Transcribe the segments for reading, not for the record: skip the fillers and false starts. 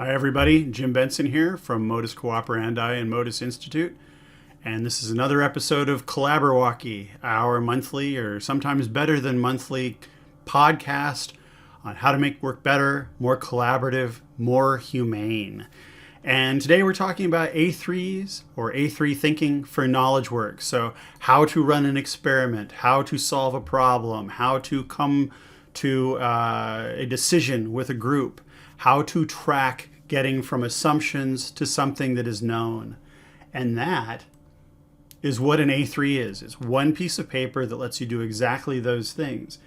Hi everybody, Jim Benson here from Modus Cooperandi and Modus Institute. And this is another episode of Collaborwocky, our monthly or sometimes better than monthly podcast on how to make work better, more collaborative, more humane. And today we're talking about A3s or A3 thinking for knowledge work. So how to run an experiment, how to solve a problem, how to come to a decision with a group, how to track getting from assumptions to something that is known. And that is what an A3 is. It's one piece of paper that lets you do exactly those things.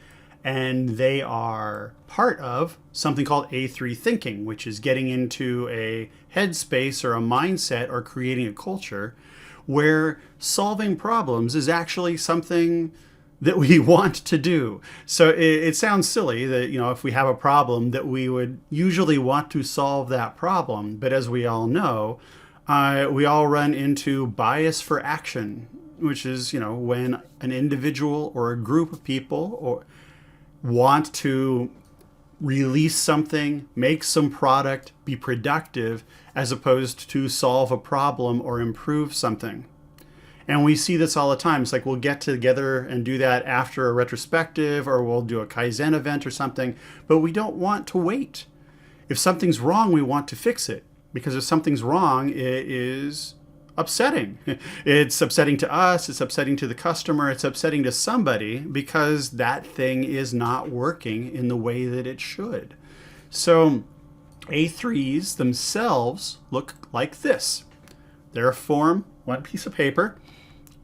And they are part of something called A3 thinking, which is getting into a headspace or a mindset or creating a culture where solving problems is actually something that we want to do. So it sounds silly that, if we have a problem that we would usually want to solve that problem. But as we all know, we all run into bias for action, which is, when an individual or a group of people want to release something, make some product, be productive, as opposed to solve a problem or improve something. And we see this all the time. It's like we'll get together and do that after a retrospective, or we'll do a Kaizen event or something, but we don't want to wait. If something's wrong, we want to fix it. Because if something's wrong, it is upsetting. It's upsetting to us, it's upsetting to the customer, it's upsetting to somebody because that thing is not working in the way that it should. So A3s themselves look like this. They're a form, one piece of paper,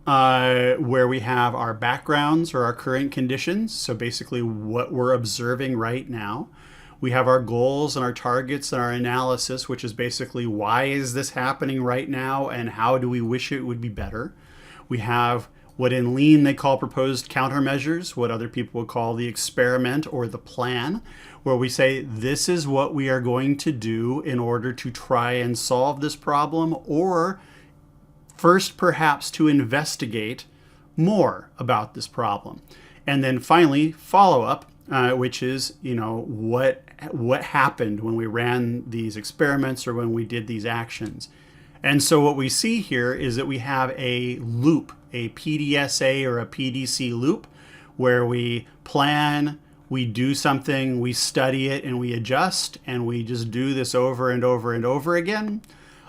where we have our backgrounds or our current conditions. So basically what we're observing right now. We have our goals and our targets and our analysis, which is basically why is this happening right now and how do we wish it would be better. We have what in Lean they call proposed countermeasures, what other people would call the experiment or the plan, where we say this is what we are going to do in order to try and solve this problem, or first perhaps to investigate more about this problem. And then finally, follow-up, which is, what happened when we ran these experiments or when we did these actions. And so what we see here is that we have a loop, a PDSA or a PDC loop, where we plan, we do something, we study it, and we adjust, and we just do this over and over and over again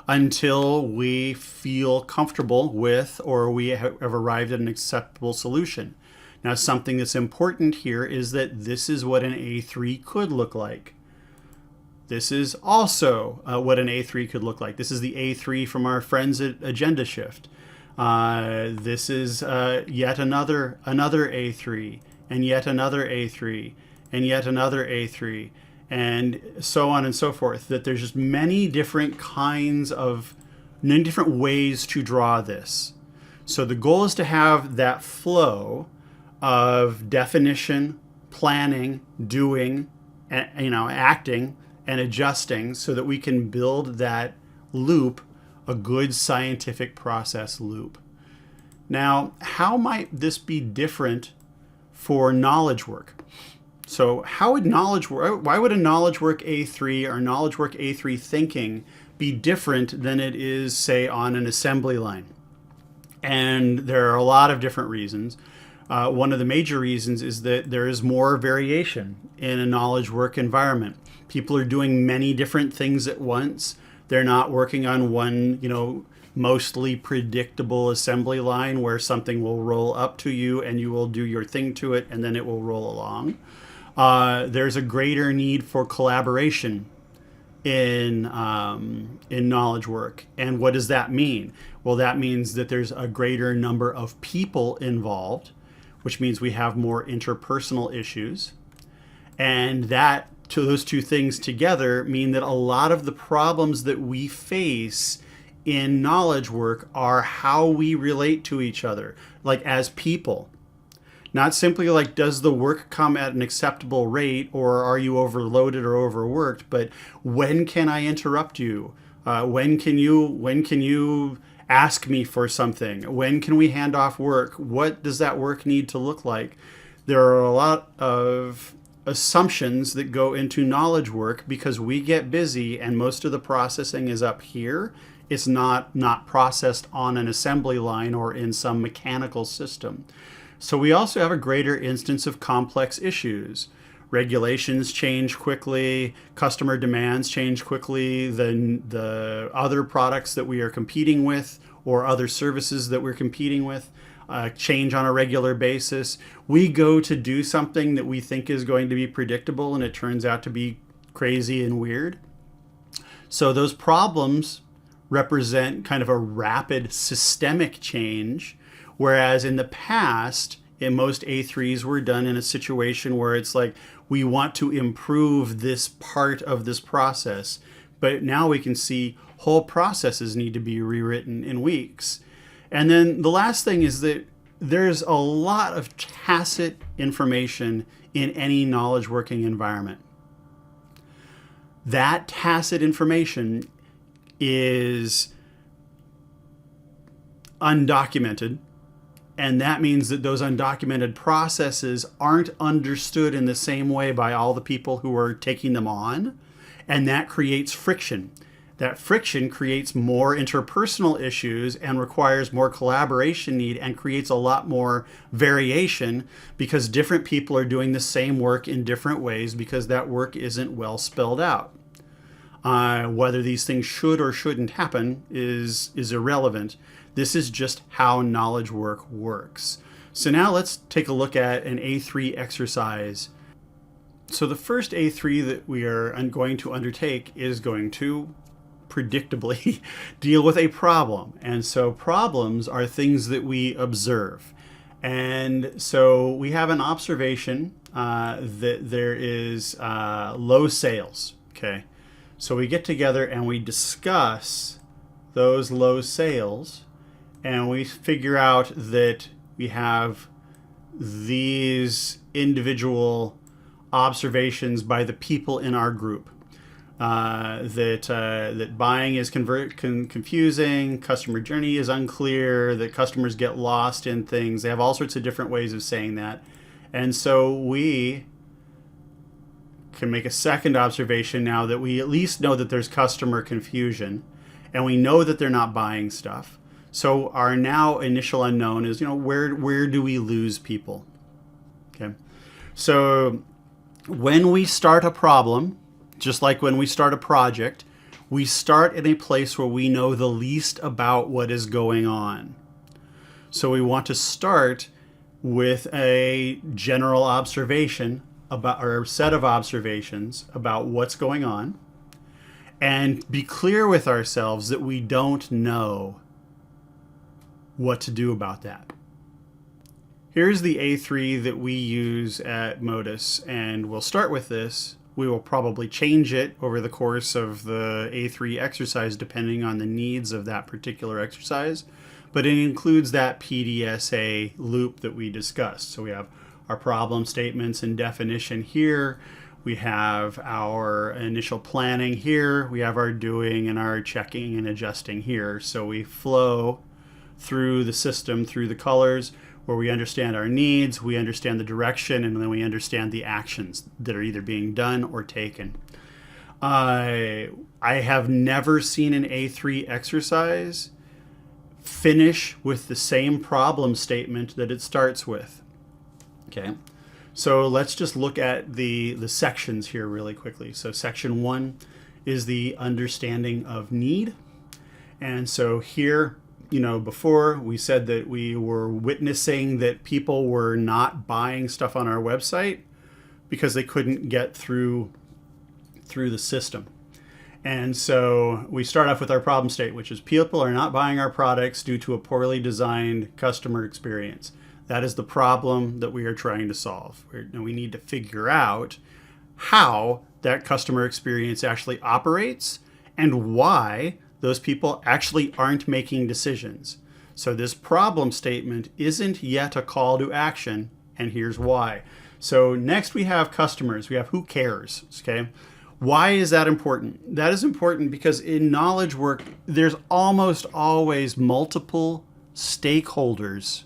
until we feel comfortable with, or we have arrived at an acceptable solution. Now, something that's important here is that this is what an A3 could look like. This is also what an A3 could look like. This is the A3 from our friends at Agenda Shift. This is yet another A3, and yet another A3, and yet another A3, and so on and so forth. That there's just many different ways to draw this. So the goal is to have that flow of definition, planning, doing, acting, and adjusting so that we can build that loop, a good scientific process loop. Now, how might this be different for knowledge work? So how would knowledge work, why would a knowledge work A3 or knowledge work A3 thinking be different than it is, say, on an assembly line? And there are a lot of different reasons. One of the major reasons is that there is more variation in a knowledge work environment. People are doing many different things at once. They're not working on one, mostly predictable assembly line where something will roll up to you and you will do your thing to it and then it will roll along. There's a greater need for collaboration in knowledge work. And what does that mean? Well, that means that there's a greater number of people involved, which means we have more interpersonal issues. And those two things together mean that a lot of the problems that we face in knowledge work are how we relate to each other, like as people. Not simply like, does the work come at an acceptable rate, or are you overloaded or overworked, but when can I interrupt you? When can you ask me for something? When can we hand off work? What does that work need to look like? There are a lot of assumptions that go into knowledge work because we get busy and most of the processing is up here. It's not processed on an assembly line or in some mechanical system. So we also have a greater instance of complex issues. Regulations change quickly, customer demands change quickly, the other products that we are competing with or other services that we're competing with change on a regular basis. We go to do something that we think is going to be predictable and it turns out to be crazy and weird. So those problems represent kind of a rapid systemic change, whereas in the past, in most A3s were done in a situation where it's like, we want to improve this part of this process, but now we can see whole processes need to be rewritten in weeks. And then the last thing is that there's a lot of tacit information in any knowledge working environment. That tacit information is undocumented, and that means that those undocumented processes aren't understood in the same way by all the people who are taking them on, and that creates friction. That friction creates more interpersonal issues and requires more collaboration need and creates a lot more variation because different people are doing the same work in different ways because that work isn't well spelled out. Whether these things should or shouldn't happen is irrelevant. This is just how knowledge work works. So now let's take a look at an A3 exercise. So the first A3 that we are going to undertake is going to predictably deal with a problem. And so problems are things that we observe. And so we have an observation that there is low sales. Okay. So we get together and we discuss those low sales and we figure out that we have these individual observations by the people in our group. That buying is confusing, customer journey is unclear, that customers get lost in things. They have all sorts of different ways of saying that. And so we can make a second observation now that we at least know that there's customer confusion and we know that they're not buying stuff. So our now initial unknown is, where do we lose people? Okay. So when we start a problem, just like when we start a project, we start in a place where we know the least about what is going on. So we want to start with a general observation about, or a set of observations about what's going on, and be clear with ourselves that we don't know what to do about that. Here's the A3 that we use at Modus, and we'll start with this. We will probably change it over the course of the A3 exercise depending on the needs of that particular exercise, but it includes that PDSA loop that we discussed. So we have our problem statements and definition here. We have our initial planning here. We have our doing and our checking and adjusting here. So we flow through the system, through the colors, where we understand our needs, we understand the direction, and then we understand the actions that are either being done or taken. I have never seen an A3 exercise finish with the same problem statement that it starts with. Okay, so let's just look at the sections here really quickly. So section 1 is the understanding of need. And so here, before we said that we were witnessing that people were not buying stuff on our website because they couldn't get through the system. And so we start off with our problem state, which is people are not buying our products due to a poorly designed customer experience. That is the problem that we are trying to solve. And we need to figure out how that customer experience actually operates and why those people actually aren't making decisions. So this problem statement isn't yet a call to action, and here's why. So next we have customers. We have who cares, okay? Why is that important? That is important because in knowledge work, there's almost always multiple stakeholders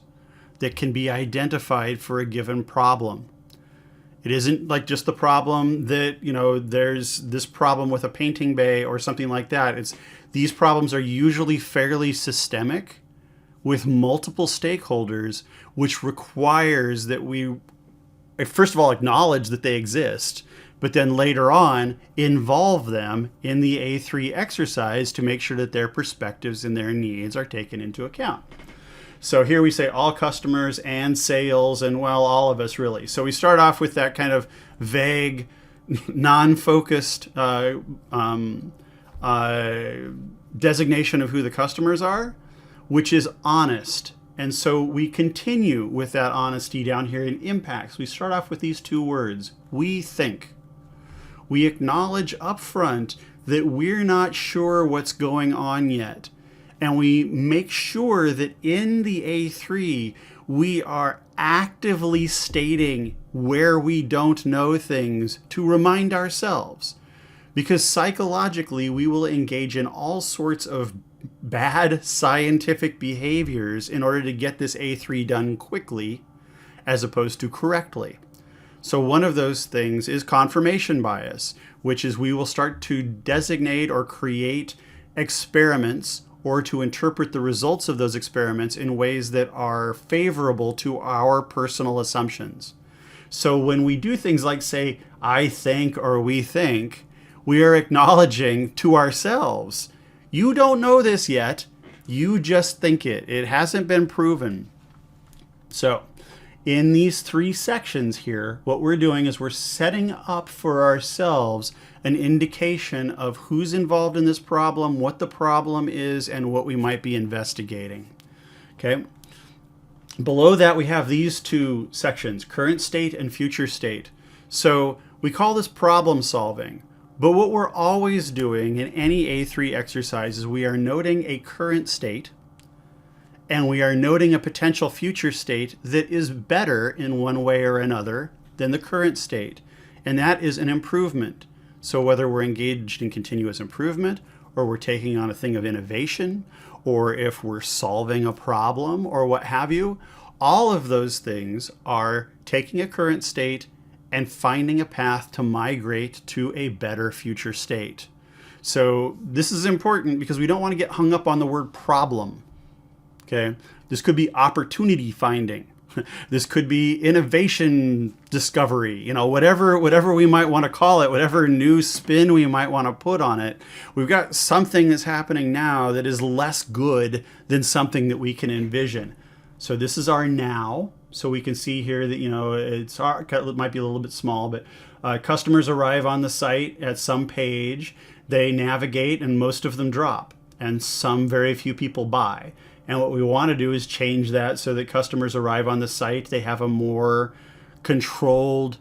that can be identified for a given problem. It isn't like just the problem that, there's this problem with a painting bay or something like that. These problems are usually fairly systemic with multiple stakeholders, which requires that we, first of all, acknowledge that they exist, but then later on involve them in the A3 exercise to make sure that their perspectives and their needs are taken into account. So here we say all customers and sales, and well, all of us really. So we start off with that kind of vague, non-focused designation of who the customers are, which is honest. And so we continue with that honesty down here in impacts. We start off with these two words, we think. We acknowledge up front that we're not sure what's going on yet. And we make sure that in the A3, we are actively stating where we don't know things to remind ourselves. Because psychologically, we will engage in all sorts of bad scientific behaviors in order to get this A3 done quickly, as opposed to correctly. So one of those things is confirmation bias, which is we will start to designate or create experiments or to interpret the results of those experiments in ways that are favorable to our personal assumptions. So when we do things like say, I think or we think, we are acknowledging to ourselves, you don't know this yet, you just think it. It hasn't been proven. So in these three sections here, what we're doing is we're setting up for ourselves an indication of who's involved in this problem, what the problem is, and what we might be investigating. Okay. Below that, we have these two sections, current state and future state. So we call this problem solving. But what we're always doing in any A3 exercise is we are noting a current state and we are noting a potential future state that is better in one way or another than the current state. And that is an improvement. So whether we're engaged in continuous improvement or we're taking on a thing of innovation, or if we're solving a problem or what have you, all of those things are taking a current state and finding a path to migrate to a better future state. So this is important because we don't want to get hung up on the word problem. Okay, this could be opportunity finding. This could be innovation discovery, whatever we might want to call it, whatever new spin we might want to put on it. We've got something that's happening now that is less good than something that we can envision. So this is our now. So we can see here that, it might be a little bit small, but customers arrive on the site at some page, they navigate, and most of them drop, and some very few people buy. And what we want to do is change that so that customers arrive on the site, they have a more controlled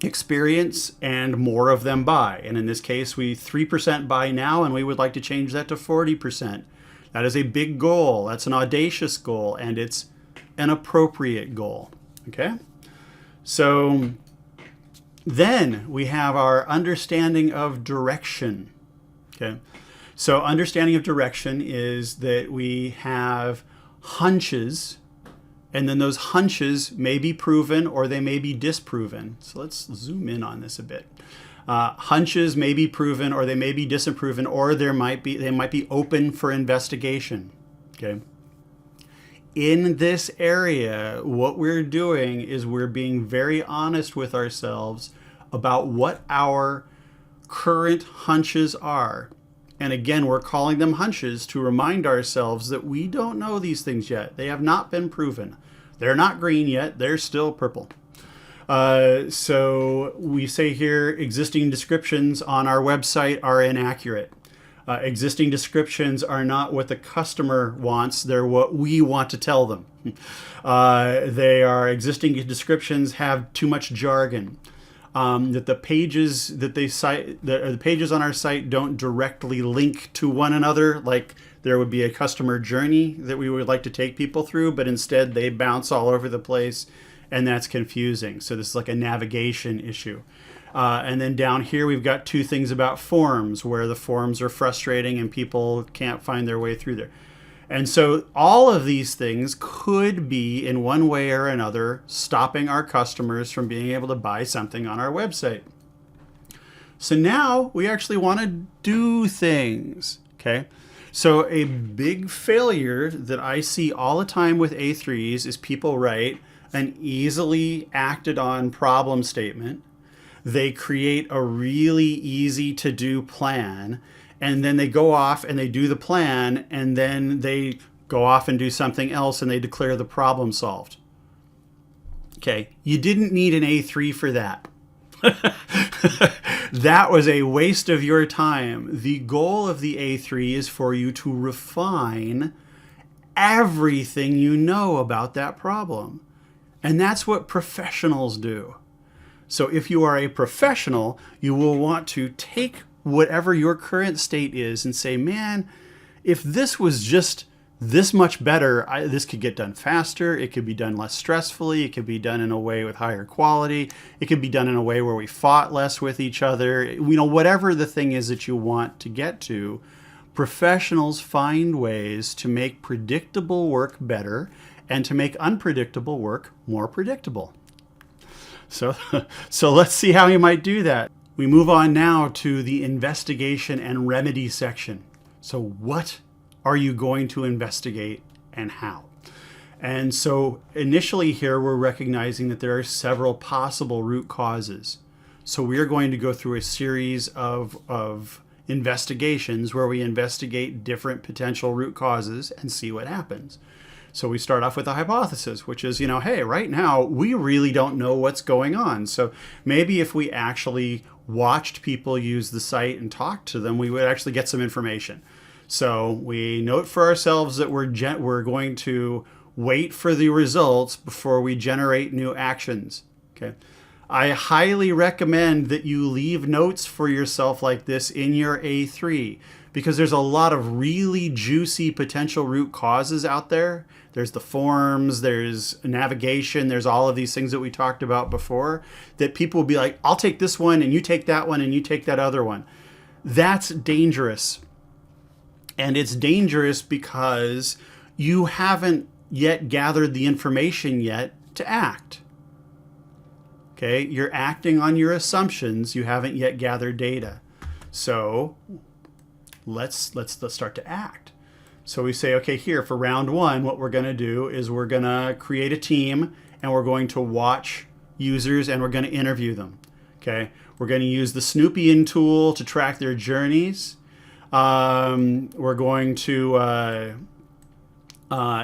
experience, and more of them buy. And in this case, we 3% buy now, and we would like to change that to 40%. That is a big goal. That's an audacious goal, and it's an appropriate goal. Okay? So then we have our understanding of direction. Okay? So understanding of direction is that we have hunches, and then those hunches may be proven or they may be disproven. So let's zoom in on this a bit. Hunches may be proven or they may be disproven, or they might be open for investigation. Okay. In this area, what we're doing is we're being very honest with ourselves about what our current hunches are. And again, we're calling them hunches to remind ourselves that we don't know these things yet. They have not been proven. They're not green yet. They're still purple. So we say here, existing descriptions on our website are inaccurate. Existing descriptions are not what the customer wants. They're what we want to tell them. Existing descriptions have too much jargon. That the pages that they cite, the pages on our site don't directly link to one another, like there would be a customer journey that we would like to take people through, but instead they bounce all over the place, and that's confusing. So this is like a navigation issue. And then down here we've got two things about forms, where the forms are frustrating and people can't find their way through there. And so all of these things could be, in one way or another, stopping our customers from being able to buy something on our website. So now we actually want to do things, okay? So a big failure that I see all the time with A3s is people write an easily acted on problem statement. They create a really easy to do plan, and then they go off and they do the plan, and then they go off and do something else and they declare the problem solved. Okay, you didn't need an A3 for that. That was a waste of your time. The goal of the A3 is for you to refine everything you know about that problem. And that's what professionals do. So if you are a professional, you will want to take whatever your current state is and say, man, if this was just this much better, this could get done faster. It could be done less stressfully. It could be done in a way with higher quality. It could be done in a way where we fought less with each other. Whatever the thing is that you want to get to, professionals find ways to make predictable work better and to make unpredictable work more predictable. So let's see how you might do that. We move on now to the investigation and remedy section. So what are you going to investigate and how? And so initially here, we're recognizing that there are several possible root causes. So we are going to go through a series of investigations where we investigate different potential root causes and see what happens. So we start off with a hypothesis, which is, hey, right now we really don't know what's going on. So maybe if we actually watched people use the site and talked to them, we would actually get some information. So we note for ourselves that we're going to wait for the results before we generate new actions. Okay. I highly recommend that you leave notes for yourself like this in your A3, because there's a lot of really juicy potential root causes out there. There's the forms, there's navigation, there's all of these things that we talked about before, that people will be like, I'll take this one and you take that one and you take that other one. That's dangerous. And it's dangerous because you haven't yet gathered the information yet to act. Okay, you're acting on your assumptions. You haven't yet gathered data. So let's start to act. So we say, okay, here for round one, what we're going to do is we're going to create a team and we're going to watch users and we're going to interview them. Okay, we're going to use the Snoopian tool to track their journeys. We're going to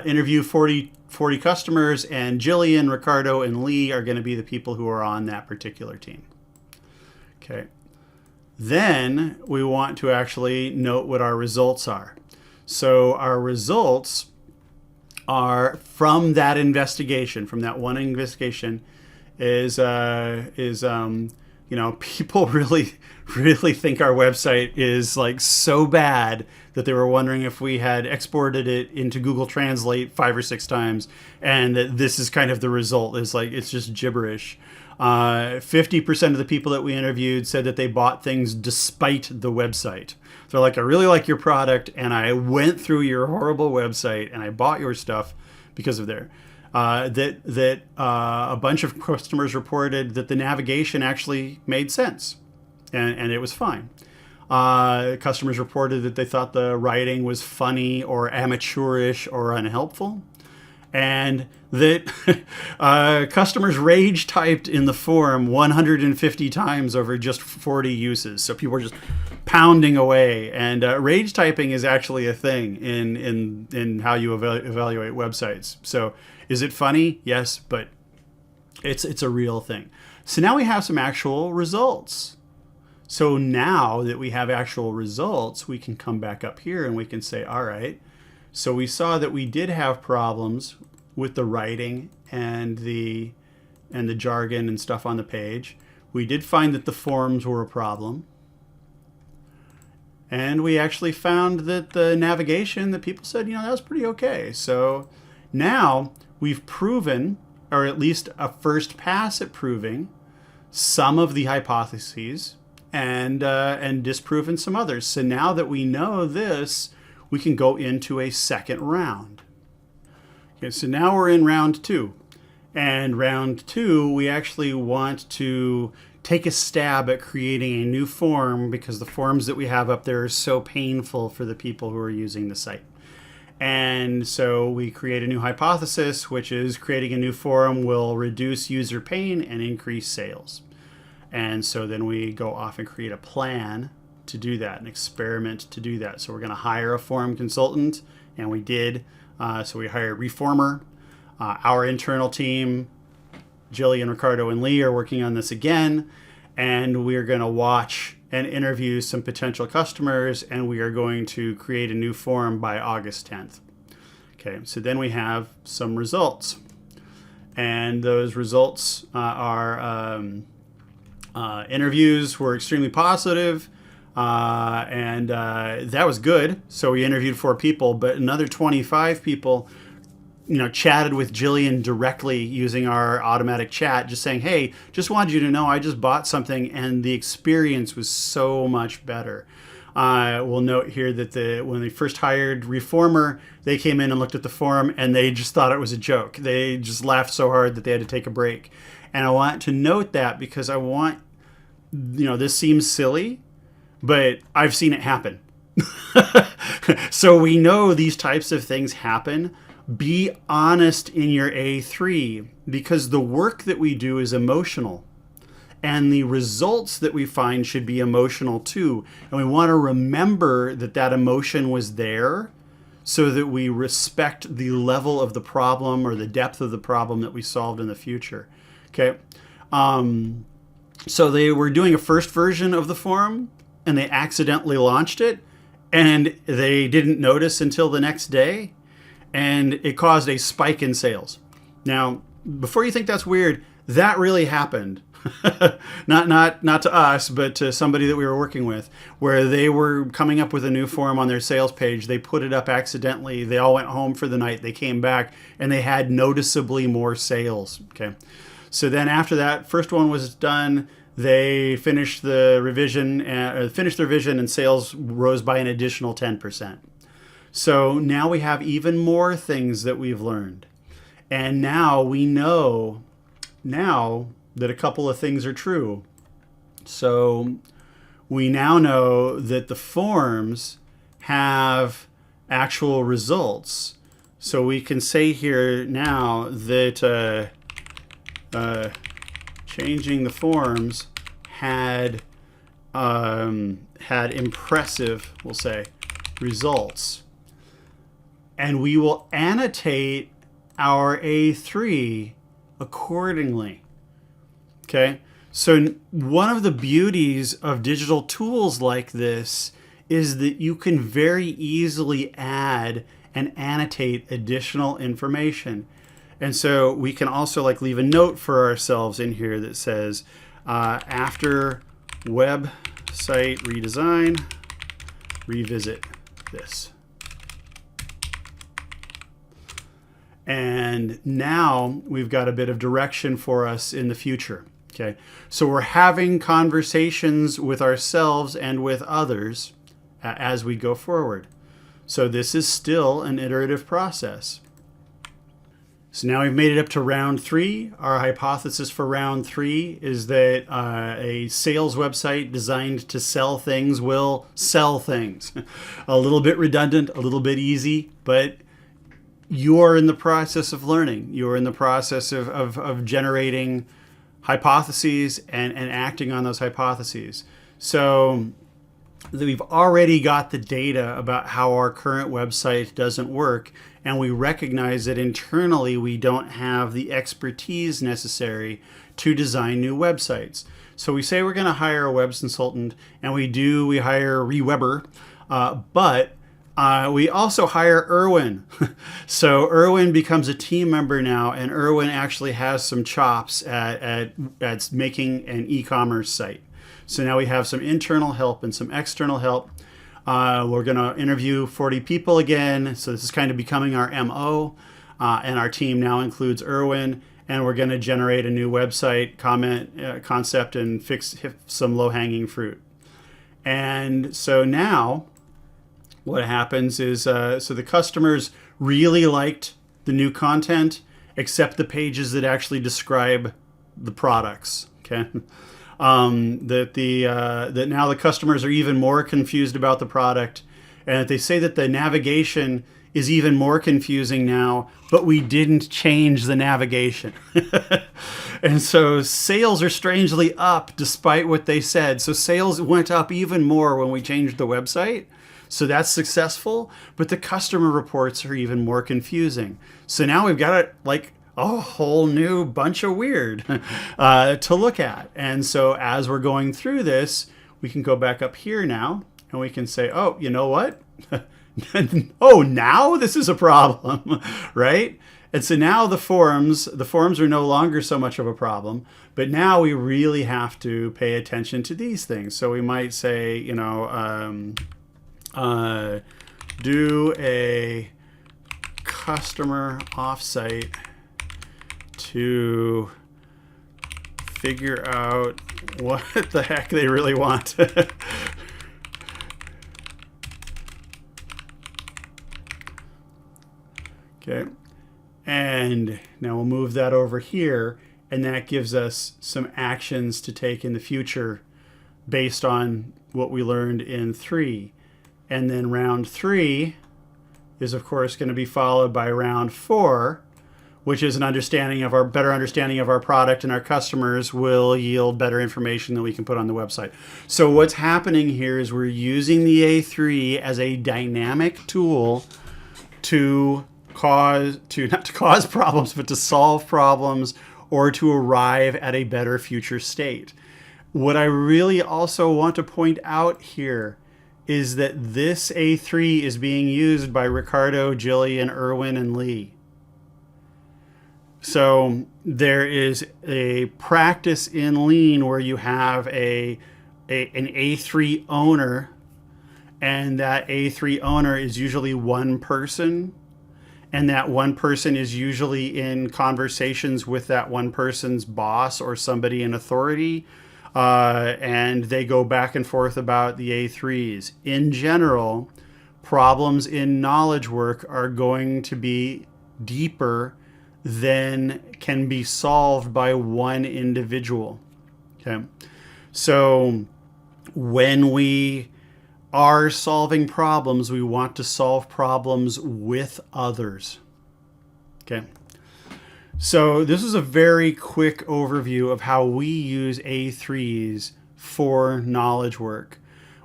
interview 40 customers, and Jillian, Ricardo, and Lee are going to be the people who are on that particular team. Okay. Then we want to actually note what our results are. So our results are from that investigation, from that one investigation, is people really think our website is like so bad that they were wondering if we had exported it into Google Translate 5 or 6 times, and that this is kind of the result. It's just gibberish. 50% of the people that we interviewed said that they bought things despite the website. They're like, I really like your product, and I went through your horrible website and I bought your stuff because of there. A bunch of customers reported that the navigation actually made sense, and it was fine. Customers reported that they thought the writing was funny or amateurish or unhelpful, and that customers rage typed in the forum 150 times over just 40 uses. So people were just pounding away, and rage typing is actually a thing in how you evaluate websites. So is it funny? Yes, but it's a real thing. So now we have some actual results. So now that we have actual results, we can come back up here and we can say, all right, so we saw that we did have problems with the writing and the jargon and stuff on the page. We did find that the forms were a problem. And we actually found that the navigation, that people said, that was pretty okay. So now we've proven, or at least a first pass at proving, some of the hypotheses and disproven some others. So now that we know this, we can go into a second round. Okay, so now we're in round 2. And round 2, we actually want to take a stab at creating a new form because the forms that we have up there are so painful for the people who are using the site. And so we create a new hypothesis, which is creating a new forum will reduce user pain and increase sales. And so then we go off and create a plan to do that, an experiment to do that. So we're going to hire a forum consultant, and we did. So we hired Reformer. Our internal team, Jillian, Ricardo, and Lee, are working on this again, and we're going to watch and interview some potential customers, and we are going to create a new forum by August 10th. Okay, so then we have some results, and those results are interviews were extremely positive, and that was good. So we interviewed 4 people, but another 25 people chatted with Jillian directly using our automatic chat, just saying, hey, just wanted you to know I just bought something and the experience was so much better. We'll note here that when they first hired Reformer, they came in and looked at the forum and they just thought it was a joke. They just laughed so hard that they had to take a break. And I want to note that because I want, this seems silly, but I've seen it happen. So we know these types of things happen. Be honest in your A3 because the work that we do is emotional and the results that we find should be emotional too. And we want to remember that emotion was there so that we respect the level of the problem or the depth of the problem that we solved in the future. Okay. So they were doing a first version of the forum and they accidentally launched it and they didn't notice until the next day. And it caused a spike in sales. Now, before you think that's weird, that really happened. not to us, but to somebody that we were working with, where they were coming up with a new form on their sales page. They put it up accidentally. They all went home for the night. They came back and they had noticeably more sales. Okay. So then after that first one was done, they finished the revision and sales rose by an additional 10%. So now we have even more things that we've learned. And now we know that a couple of things are true. So we now know that the forms have actual results. So we can say here now that changing the forms had impressive, we'll say, results. And we will annotate our A3 accordingly. Okay? So one of the beauties of digital tools like this is that you can very easily add and annotate additional information. And so we can also leave a note for ourselves in here that says, after website redesign, revisit this. And now we've got a bit of direction for us in the future. Okay, so we're having conversations with ourselves and with others as we go forward. So this is still an iterative process. So now we've made it up to round 3. Our hypothesis for round 3 is that a sales website designed to sell things will sell things. A little bit redundant, a little bit easy, but you're in the process of learning. You're in the process of generating hypotheses and acting on those hypotheses. So we've already got the data about how our current website doesn't work, and we recognize that internally we don't have the expertise necessary to design new websites. So we say we're going to hire a web consultant, and we hire Reweber, but we also hire Erwin. So Erwin becomes a team member now, and Erwin actually has some chops at making an e-commerce site. So now we have some internal help and some external help. We're going to interview 40 people again. So this is kind of becoming our MO. And our team now includes Erwin. And we're going to generate a new website concept and fix some low-hanging fruit. And so now what happens is, so the customers really liked the new content, except the pages that actually describe the products. Okay, that now the customers are even more confused about the product, and that they say that the navigation is even more confusing now, but we didn't change the navigation. And so sales are strangely up despite what they said. So sales went up even more when we changed the website. So that's successful, but the customer reports are even more confusing. So now we've got a whole new bunch of weird to look at. And so as we're going through this, we can go back up here now and we can say, oh, you know what? Oh, now this is a problem, right? And so now the forums are no longer so much of a problem, but now we really have to pay attention to these things. So we might say, do a customer offsite to figure out what the heck they really want. Okay. And now we'll move that over here, and that gives us some actions to take in the future based on what we learned in 3. And then round 3 is, of course, going to be followed by round 4, which is an better understanding of our product, and our customers will yield better information that we can put on the website. So what's happening here is we're using the A3 as a dynamic tool not to cause problems, but to solve problems or to arrive at a better future state. What I really also want to point out here is that this A3 is being used by Ricardo, Jillian, Erwin, and Lee. So there is a practice in Lean where you have an A3 owner, and that A3 owner is usually one person. And that one person is usually in conversations with that one person's boss or somebody in authority. And they go back and forth about the A3s. In general, problems in knowledge work are going to be deeper than can be solved by one individual. Okay. So when we are solving problems, we want to solve problems with others. Okay. So this is a very quick overview of how we use A3s for knowledge work.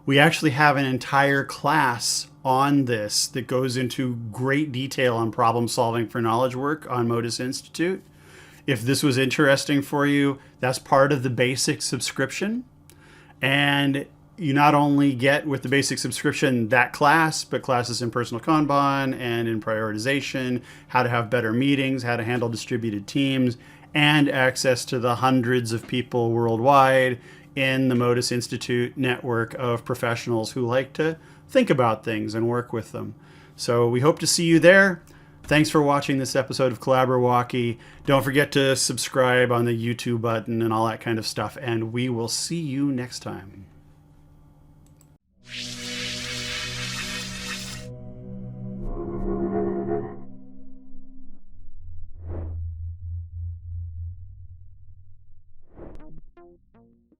We actually have an entire class on this that goes into great detail on problem solving for knowledge work on Modus Institute. If this was interesting for you, that's part of the basic subscription. And you not only get with the basic subscription that class, but classes in personal Kanban and in prioritization, how to have better meetings, how to handle distributed teams, and access to the hundreds of people worldwide in the Modus Institute network of professionals who like to think about things and work with them. So we hope to see you there. Thanks for watching this episode of Collaborwocky. Don't forget to subscribe on the YouTube button and all that kind of stuff, and we will see you next time.